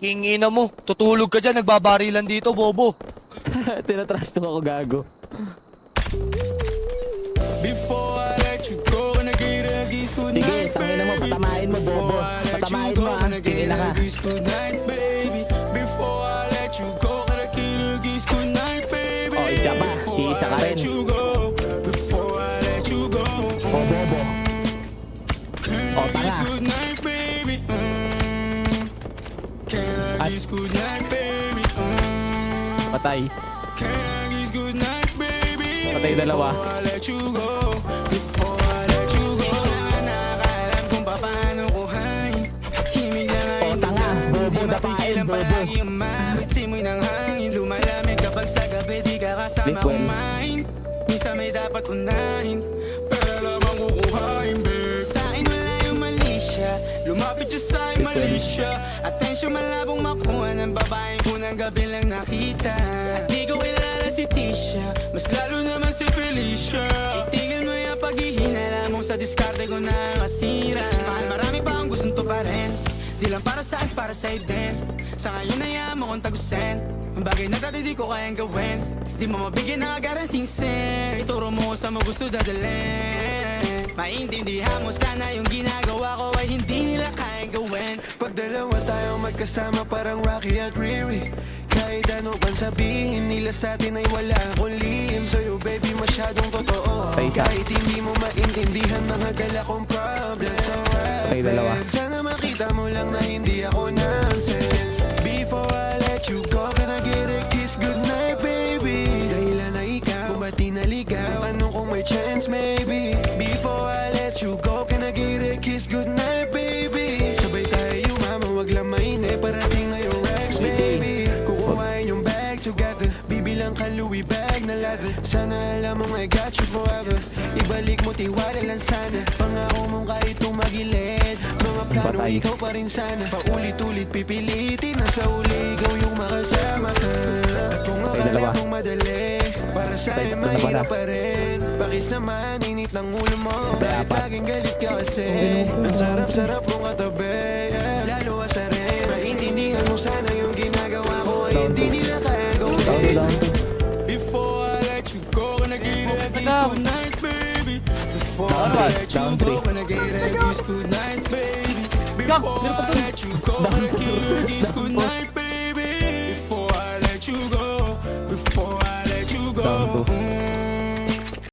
Kingina mo, tutulog ka dyan, nagbabarilan dito, bobo. Tinatrash talk ako, gago. Sige, tangina mo, patamain mo, bobo. Patamain mo, ah. Tingina ka. Oh, isa pa. Iisa ka rin. Oh, bobo. Oh, tanga. At patay. Patay dalawa. Oh, tanga. Bobo, dapain, bobo. Sleep well. Minsan may dapat unahin, pero lamang kukuhain, babe. Sa'kin wala yung mali siya, lumapit siya sa'kin mali siya. Atensyon malabong makuha ng babaeng unang gabi lang nakita. At di ko kilala si Tisha, mas lalo naman si Felicia. Itigil mo yung paghihinala mo sa diskarte ko na masira. Mahal, marami pa akong gustong tuparin, di lang para sa'kin, para sa'yo din. Sa ngayon na yan mo kong tagusin, ang bagay na dati di ko kayang gawin. Di mo mabigyan ng agarang singsing, ituro mo sa mo gusto dadalhin. Maintindihan mo sana yung ginagawa ko ay hindi nila kayang gawin. Pag dalawa tayo magkasama parang Rocky at Riri, kahit ano pang sabihin nila sa atin ay wala akong lihim. Sa'yo baby masyadong totoo, kahit hindi mo maintindihan mga dala kong problems. Patay dalawa. Sana makita mo lang na hindi ako nonsense. Before I let you go, can I get a kiss goodnight baby? Dahilan na ikaw, kung ba't di naligaw, tanong kung may chance maybe. Before I let you go, can I get a kiss goodnight baby? Sabay tayo mama, wag lang mainip, parating ngayong Rex baby. Kukuhain yung bag together, bibilang ka Louis bag na leather. Sana alam mong I got you forever, ibalik mo tiwala lang sana. Pangako mong kahit tumagilid, mga plano ikaw pa rin sana. Paulit-ulit pipilitin na sa uli ikaw yung makasama ka. At kung akala mong madali, para sa'yo mahirap pa rin. Pakisamahan, init ng ulo mo, bakit laging galit ka kasi? Ang sarap-sarap mong katabi, lalo asarin. Maintindihan mo sana yung ginagawa ko ay hindi nila kaya gawin. Before I let you go, can I get a kiss goodnight baby? Before I let you go, can I get a kiss goodnight baby? Before I let you go, can I get a kiss goodnight